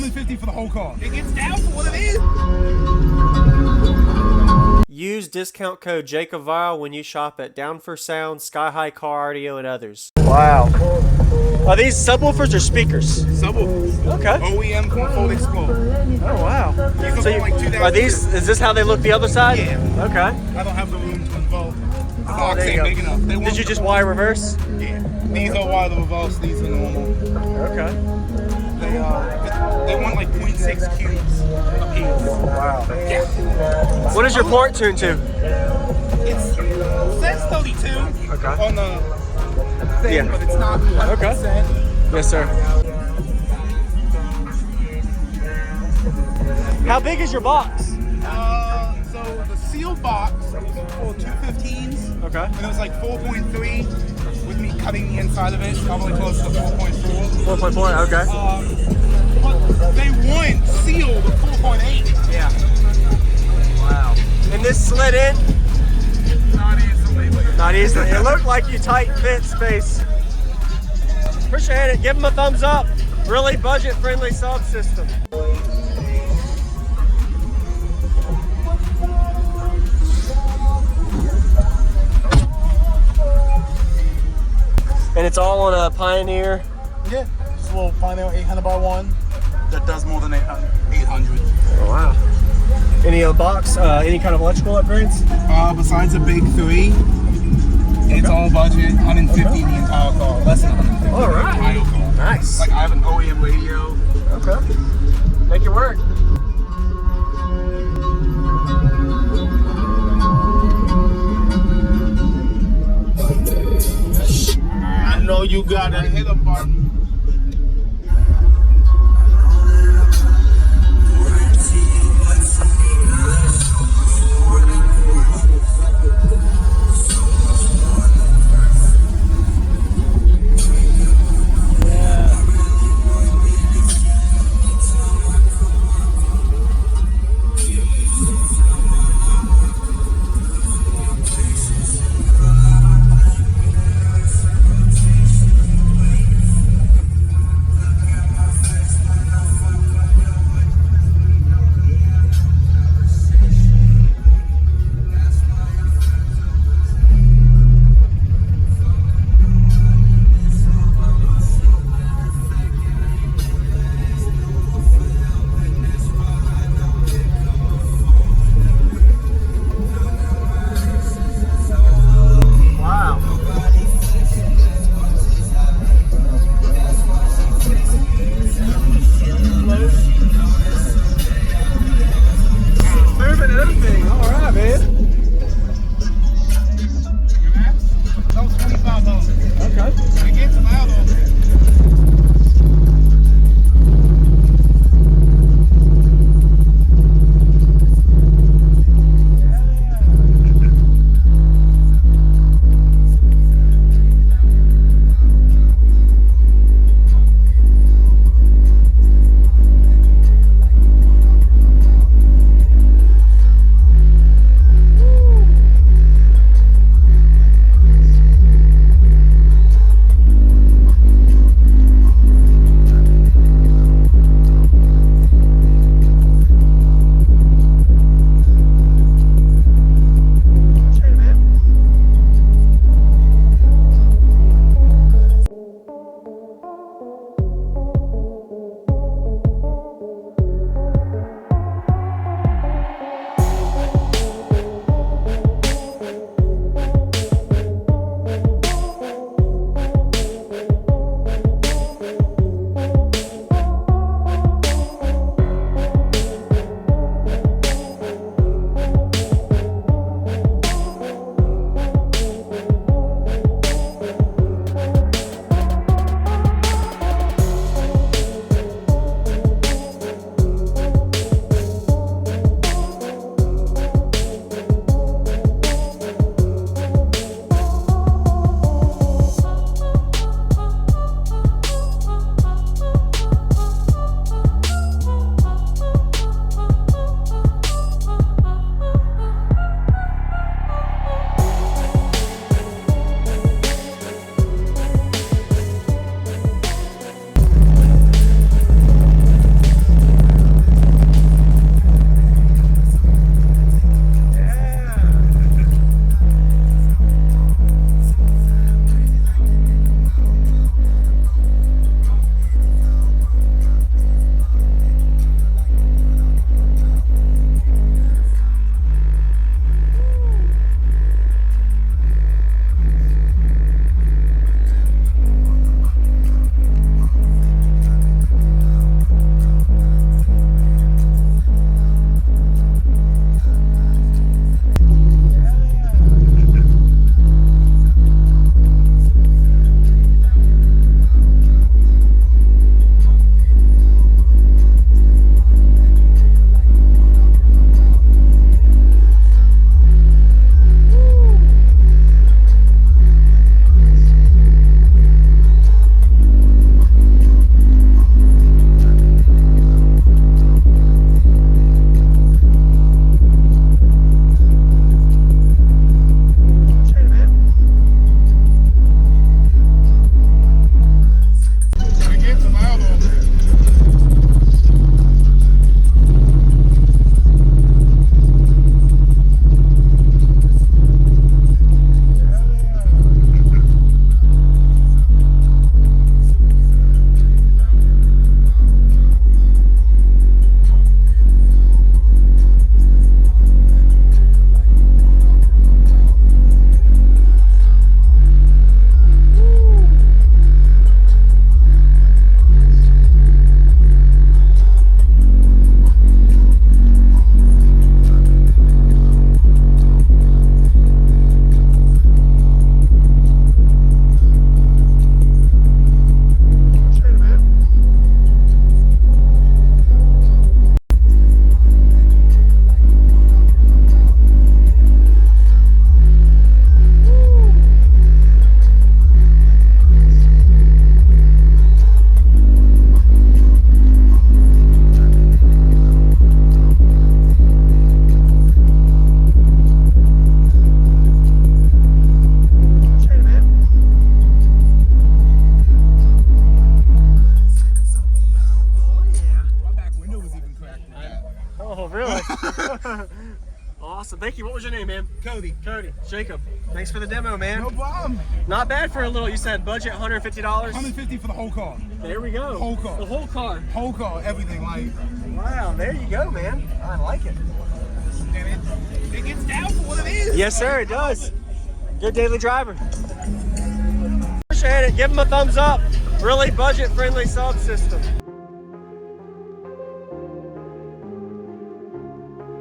$150 for the whole car. It gets down for what it is. Use discount code JACOBVIRAL when you shop at Down for Sound, Sky High Car Audio, and others. Wow. Are these subwoofers or speakers? Subwoofers. Okay. OEM Confold Explorer. Oh, wow. So are these, is this how they look the other side? Yeah. Okay. I don't have the room to involve. The box there you ain't go. big enough. Did you just wire reverse? Yeah. These are wire the reverse, these are normal. Okay. They want like 0.6 cubes apiece. Wow. Yeah. What is your port tuned to? It says 32 on the thing, but it's not 100%. Okay. Yes, sir. How big is your box? So the sealed box was for 215s. Okay. And it was like 4.3 with me cutting the inside of it, probably close to 4.4. 4.4, okay. But they want sealed at 4.8. Yeah. Wow. And this slid in? Not easily. Not easily. It looked like you tight fit space. Appreciate it. Give them a thumbs up. Really budget-friendly subsystem. And it's all on a Pioneer? Yeah, it's a little Pioneer 800x1 that does more than 800. Oh, wow. Any box, any kind of electrical upgrades? Besides the big 3, it's all budget, 150 the entire car, less than 150. All right. Entire car. Nice. Like I have an OEM radio. Okay. Make it work. I know you gotta hit a button. Awesome. Thank you. What was your name, man? Cody. Cody. Jacob. Thanks for the demo, man. No problem. Not bad for a little, you said budget $150? $150 for the whole car. There we go. Whole car. The whole car. Whole car, everything. Like, Wow, there you go, man. I like it. and it gets down for what it is. Yes, sir, it does. Good daily driver. Appreciate it. Give him a thumbs up. Really budget-friendly sub system.